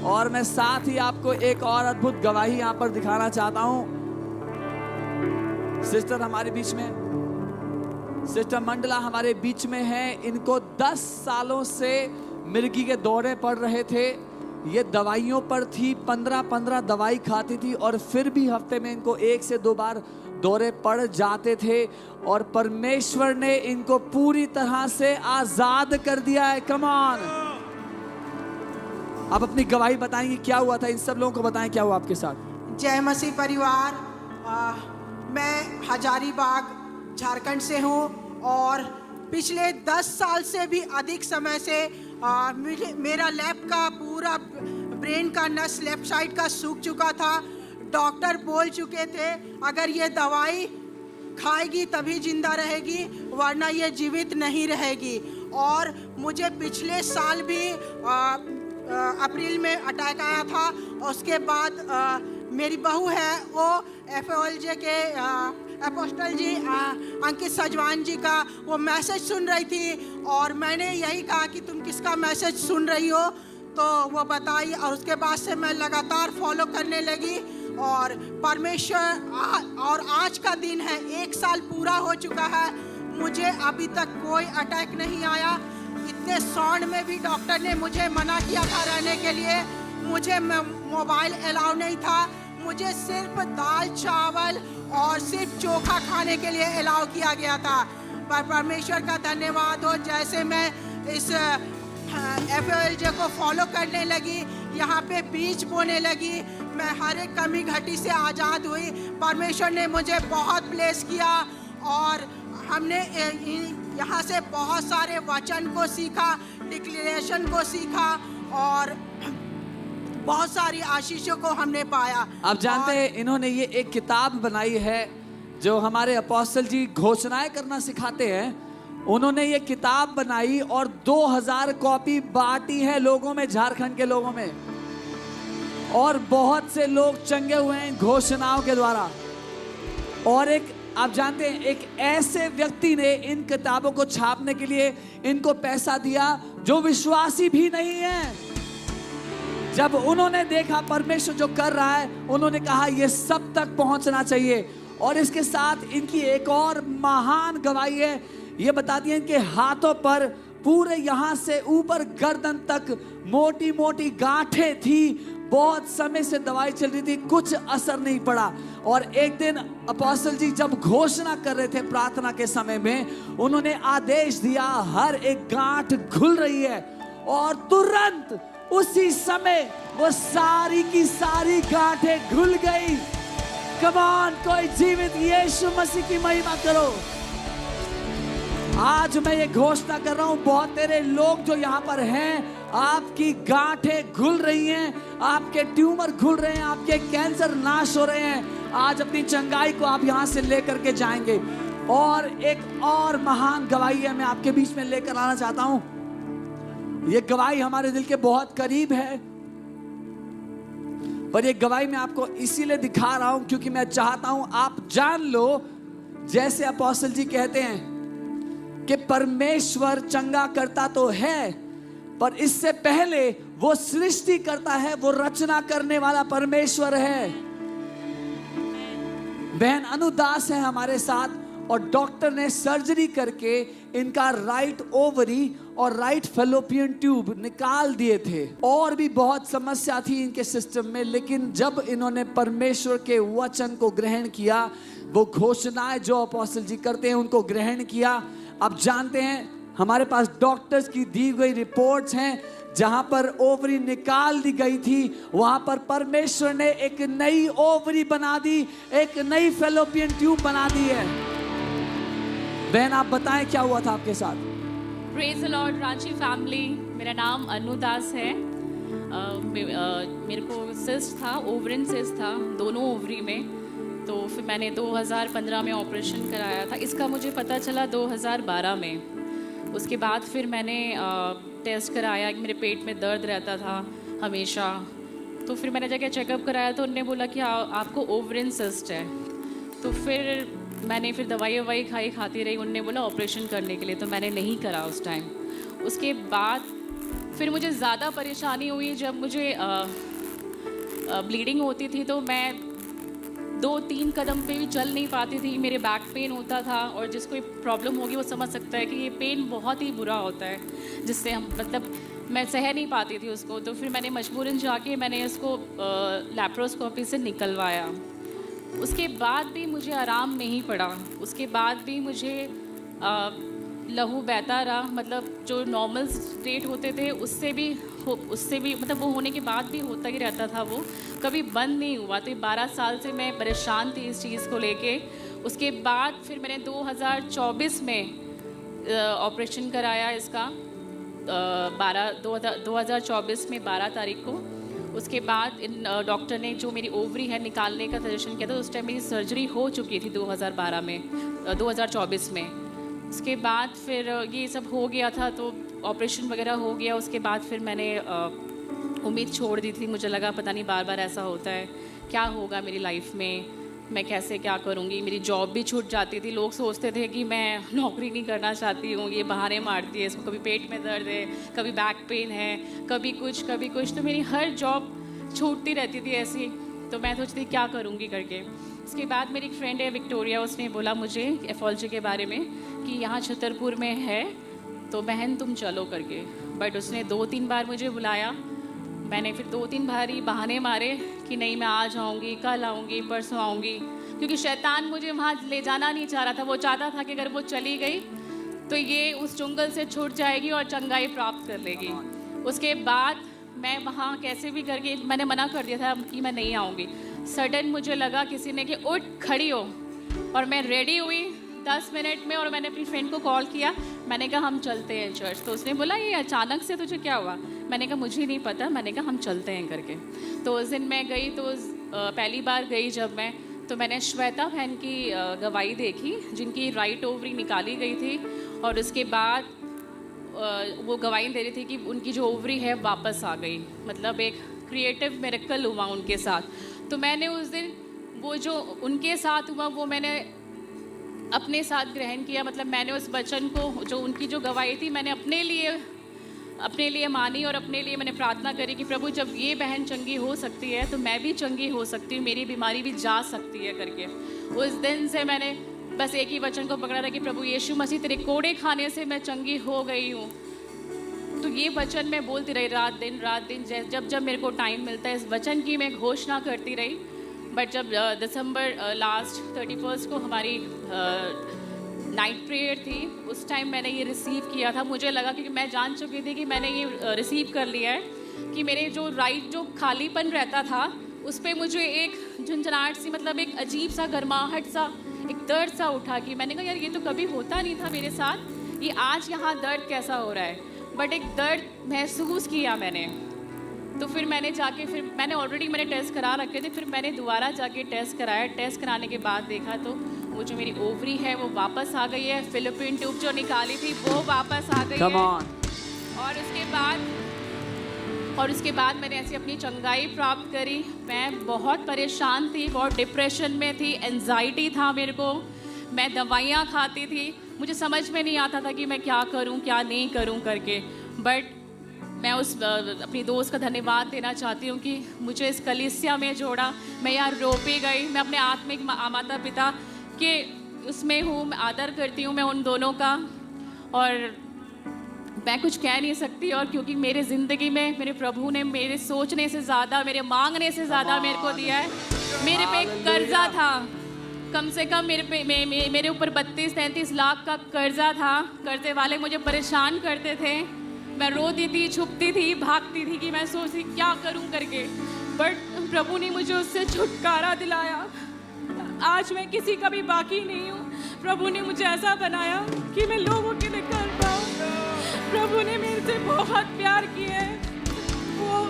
और मैं साथ ही आपको एक और अद्भुत गवाही यहाँ पर दिखाना चाहता हूँ। सिस्टर हमारे बीच में, सिस्टर मंडला हमारे बीच में है। इनको 10 सालों से मिर्गी के दौरे पड़ रहे थे। ये दवाइयों पर थी, 15 दवाई खाती थी और फिर भी हफ्ते में इनको 1 से 2 बार दौरे पड़ जाते थे। और परमेश्वर ने इनको पूरी तरह से आजाद कर दिया है। कम ऑन, आप अपनी गवाही बताएंगे क्या हुआ था। इन सब लोगों को बताएं क्या हुआ आपके साथ। जय मसीह परिवार। मैं हजारीबाग झारखंड से हूँ और पिछले 10 साल से भी अधिक समय से मेरा लेफ्ट का पूरा ब्रेन का नस लेफ्ट साइड का सूख चुका था। डॉक्टर बोल चुके थे अगर ये दवाई खाएगी तभी जिंदा रहेगी, वरना ये जीवित नहीं रहेगी। और मुझे पिछले साल भी अप्रैल में अटैक आया था। उसके बाद मेरी बहू है वो FOLJ के अपोस्टल जी अंकित सजवान जी का वो मैसेज सुन रही थी और मैंने यही कहा कि तुम किसका मैसेज सुन रही हो, तो वो बताई और उसके बाद से मैं लगातार फॉलो करने लगी। और परमेश्वर और आज का दिन है, 1 साल पूरा हो चुका है, मुझे अभी तक कोई अटैक नहीं आया। इतने सौंड में भी डॉक्टर ने मुझे मना किया था रहने के लिए, मुझे मोबाइल अलाउ नहीं था, मुझे सिर्फ दाल चावल और सिर्फ चोखा खाने के लिए अलाउ किया गया था। पर परमेश्वर का धन्यवाद हो, जैसे मैं इस FOLJ को फॉलो करने लगी, यहाँ पे बीज बोने लगी, मैं हर एक कमी घटी से आज़ाद हुई। परमेश्वर ने मुझे बहुत ब्लेस किया और हमने यहाँ से बहुत सारे वचन को सीखा, डिक्लेरेशन को सीखा और बहुत सारी आशीषों को हमने पाया। आप जानते हैं इन्होंने ये एक किताब बनाई है जो हमारे अपोस्टल जी घोषणाएं करना सिखाते हैं। उन्होंने ये किताब बनाई और 2000 कॉपी बांटी है लोगों में, झारखंड के लोगों में, और बहुत से लोग चंगे हुए हैं घोषणाओं के द्वारा। और एक आप जानते हैं एक ऐसे व्यक्ति ने इन किताबों को छापने के लिए इनको पैसा दिया जो विश्वासी भी नहीं है। जब उन्होंने देखा परमेश्वर जो कर रहा है, उन्होंने कहा यह सब तक पहुंचना चाहिए। और इसके साथ इनकी एक और महान गवाही है, ये बताती है इनके हाथों पर पूरे यहां से ऊपर गर्दन तक मोटी मोटी गांठें थी। बहुत समय से दवाई चल रही थी, कुछ असर नहीं पड़ा। और एक दिन अपोस्टल जी जब घोषणा कर रहे थे प्रार्थना के समय में, उन्होंने आदेश दिया हर एक गांठ खुल रही है, और तुरंत उसी समय वो सारी की सारी गांठें खुल गई। कम ऑन, कोई जीवित यीशु मसीह की महिमा करो। आज मैं ये घोषणा कर रहा हूं, बहुत तेरे लोग जो यहाँ पर हैं, आपकी गांठें खुल रही हैं, आपके ट्यूमर खुल रहे हैं, आपके कैंसर नाश हो रहे हैं। आज अपनी चंगाई को आप यहाँ से लेकर के जाएंगे। और एक और महान गवाही है, मैं आपके बीच में लेकर आना चाहता हूं। ये गवाही हमारे दिल के बहुत करीब है, पर ये गवाही मैं आपको इसीलिए दिखा रहा हूं क्योंकि मैं चाहता हूं आप जान लो, जैसे अपोस्टल जी कहते हैं कि परमेश्वर चंगा करता तो है, पर इससे पहले वो सृष्टि करता है, वो रचना करने वाला परमेश्वर है। बहन अनुदास है हमारे साथ, और डॉक्टर ने सर्जरी करके इनका राइट ओवरी और राइट फैलोपियन ट्यूब निकाल दिए थे। और भी बहुत समस्या थी इनके सिस्टम में, लेकिन जब इन्होंने परमेश्वर के वचन को ग्रहण किया, वो घोषणाएं जो अपोस्टल जी करते हैं उनको ग्रहण किया। अब जानते हैं हमारे पास डॉक्टर्स की दी गई रिपोर्ट्स हैं, जहां पर ओवरी निकाल दी गई थी, वहां पर परमेश्वर ने एक नई ओवरी बना दी, एक नई फैलोपियन ट्यूब बना दी है। बहन आप बताएं क्या हुआ था आपके साथ। Praise the Lord Ranchi family, मेरा नाम अनुदास है। मेरे को सिस्ट था, ओवरिन सिस्ट था दोनों ओवरी में। तो फिर मैंने 2015 में ऑपरेशन कराया था। इसका मुझे पता चला 2012 में। उसके बाद फिर मैंने टेस्ट कराया, मेरे पेट में दर्द रहता था हमेशा। तो फिर मैंने जाके चेकअप कराया तो उन्होंने बोला कि आपको ओवरिन सिस्ट है। तो फिर मैंने दवाई खाती रही। उन्होंने बोला ऑपरेशन करने के लिए, तो मैंने नहीं करा उस टाइम। उसके बाद फिर मुझे ज़्यादा परेशानी हुई जब मुझे ब्लीडिंग होती थी, तो मैं 2-3 कदम पे भी चल नहीं पाती थी। मेरे बैक पेन होता था, और जिसको प्रॉब्लम होगी वो समझ सकता है कि ये पेन बहुत ही बुरा होता है, जिससे हम मतलब मैं सह नहीं पाती थी उसको। तो फिर मैंने मजबूरन जाके मैंने इसको लैप्रोस्कोपी से निकलवाया। उसके बाद भी मुझे आराम नहीं पड़ा, उसके बाद भी मुझे लहू बहता रहा, मतलब जो नॉर्मल स्टेट होते थे उससे भी मतलब वो होने के बाद भी होता ही रहता था, वो कभी बंद नहीं हुआ। तो 12 साल से मैं परेशान थी इस चीज़ को लेके। उसके बाद फिर मैंने 2024 में ऑपरेशन कराया इसका, 2024 में 12 तारीख को। उसके बाद इन डॉक्टर ने जो मेरी ओवरी है निकालने का सजेशन किया था। उस टाइम मेरी सर्जरी हो चुकी थी 2024 में। उसके बाद फिर ये सब हो गया था, तो ऑपरेशन वगैरह हो गया। उसके बाद फिर मैंने उम्मीद छोड़ दी थी। मुझे लगा पता नहीं बार बार ऐसा होता है, क्या होगा मेरी लाइफ में, मैं कैसे क्या करूँगी। मेरी जॉब भी छूट जाती थी। लोग सोचते थे कि मैं नौकरी नहीं करना चाहती हूँ, ये बहाने मारती है, इसको कभी पेट में दर्द है, कभी बैक पेन है, कभी कुछ। तो मेरी हर जॉब छूटती रहती थी ऐसी। तो मैं सोचती थी क्या करूँगी करके। उसके बाद मेरी एक फ्रेंड है विक्टोरिया, उसने बोला मुझे एफोलॉजी के बारे में कि यहाँ छतरपुर में है, तो बहन तुम चलो करके। बट उसने 2-3 बार मुझे बुलाया। मैंने फिर 2-3 बार ही बहाने मारे कि नहीं मैं आ जाऊँगी, कल आऊँगी, परसों आऊँगी, क्योंकि शैतान मुझे वहाँ ले जाना नहीं चाह रहा था। वो चाहता था कि अगर वो चली गई तो ये उस चुंगल से छूट जाएगी और चंगाई प्राप्त कर लेगी। उसके बाद मैं वहाँ कैसे भी करके मैंने मना कर दिया था कि मैं नहीं आऊँगी। सडन मुझे लगा किसी ने कि उठ खड़ी हो, और मैं रेडी हुई 10 मिनट में, और मैंने अपनी फ्रेंड को कॉल किया। मैंने कहा हम चलते हैं चर्च। तो उसने बोला ये अचानक से तुझे क्या हुआ? मैंने कहा मुझे नहीं पता। मैंने कहा हम चलते हैं करके। तो उस दिन मैं गई, तो पहली बार गई जब मैं, तो मैंने श्वेता बहन की गवाही देखी, जिनकी राइट ओवरी निकाली गई थी। और उसके बाद वो गवाही दे रही थी कि उनकी जो ओवरी है वापस आ गई। मतलब एक क्रिएटिव मिरेकल हुआ उनके साथ। तो मैंने उस दिन वो जो उनके साथ हुआ वो मैंने अपने साथ ग्रहण किया। मतलब मैंने उस वचन को, जो उनकी जो गवाही थी, मैंने अपने लिए मानी, और अपने लिए मैंने प्रार्थना करी कि प्रभु जब ये बहन चंगी हो सकती है तो मैं भी चंगी हो सकती हूँ, मेरी बीमारी भी जा सकती है करके। उस दिन से मैंने बस एक ही वचन को पकड़ा था कि प्रभु यीशु मसीह तेरे कोड़े खाने से मैं चंगी हो गई हूँ। तो ये वचन मैं बोलती रही रात दिन जब मेरे को टाइम मिलता है इस वचन की मैं घोषणा करती रही। बट जब दिसंबर लास्ट 31 को हमारी नाइट प्रेयर थी, उस टाइम मैंने ये रिसीव किया था। मुझे लगा, क्योंकि मैं जान चुकी थी कि मैंने ये रिसीव कर लिया है, कि मेरे जो राइट जो खालीपन रहता था उस पर मुझे एक झंझनाहट सी, मतलब एक अजीब सा गर्माहट सा, एक दर्द सा उठा। कि मैंने कहा यार ये तो कभी होता नहीं था मेरे साथ, ये आज यहाँ दर्द कैसा हो रहा है। बट एक दर्द महसूस किया मैंने। तो फिर मैंने जाके, फिर मैंने ऑलरेडी टेस्ट करा रखे थे, फिर मैंने दोबारा जाके टेस्ट कराया। टेस्ट कराने के बाद देखा तो वो जो मेरी ओवरी है वो वापस आ गई है। फिलिपिन ट्यूब जो निकाली थी वो वापस आ गई है। और उसके बाद मैंने ऐसी अपनी चंगाई प्राप्त करी। मैं बहुत परेशान थी, बहुत डिप्रेशन में थी, एंजाइटी था मेरे को, मैं दवाइयाँ खाती थी, मुझे समझ में नहीं आता था कि मैं क्या करूं क्या नहीं करूं करके। बट मैं उस अपनी दोस्त का धन्यवाद देना चाहती हूँ कि मुझे इस कलीसिया में जोड़ा। मैं यहाँ रो भी गई। मैं अपने आत्मिक माता पिता के उसमें हूँ, मैं आदर करती हूँ मैं उन दोनों का, और मैं कुछ कह नहीं सकती। और क्योंकि मेरे ज़िंदगी में मेरे प्रभु ने मेरे सोचने से ज़्यादा, मेरे मांगने से ज़्यादा मेरे को दिया है। मेरे पे एक कर्जा था, कम से कम मेरे ऊपर 32-33 लाख का कर्जा था। कर्जे वाले मुझे परेशान करते थे। मैं रोती थी, छुपती थी, भागती थी कि मैं सोचती क्या करूं करके। बट प्रभु ने मुझे उससे छुटकारा दिलाया। आज मैं किसी का भी बाकी नहीं हूँ। प्रभु ने मुझे ऐसा बनाया कि मैं लोगों के लिए कर पाऊँ। प्रभु ने मेरे से बहुत प्यार किया है। वो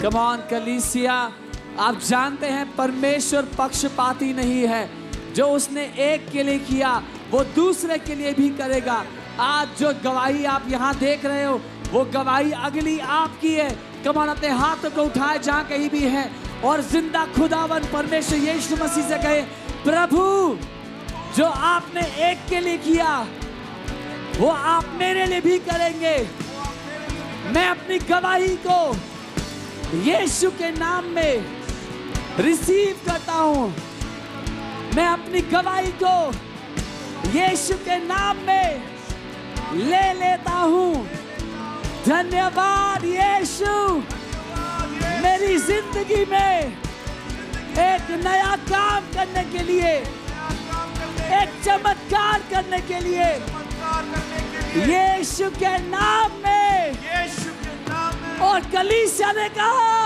कम ऑन कलीसिया, आप जानते हैं परमेश्वर पक्षपाती नहीं है। जो उसने एक के लिए किया वो दूसरे के लिए भी करेगा। आज जो गवाही आप यहाँ देख रहे हो वो गवाही अगली आपकी है। कम ऑन, अपने हाथों को उठाए जहाँ कहीं भी है, और जिंदा खुदावन परमेश्वर यीशु मसीह से कहे, प्रभु जो आपने एक के लिए किया वो आप मेरे लिए भी करेंगे। मैं अपनी गवाही को यीशु के नाम में रिसीव करता हूं। मैं अपनी गवाही को यीशु के नाम में ले लेता हूं। धन्यवाद यीशु, मेरी जिंदगी में एक नया काम करने के लिए, एक चमत्कार करने के लिए यीशु के नाम में। और कलीसिया ने कहा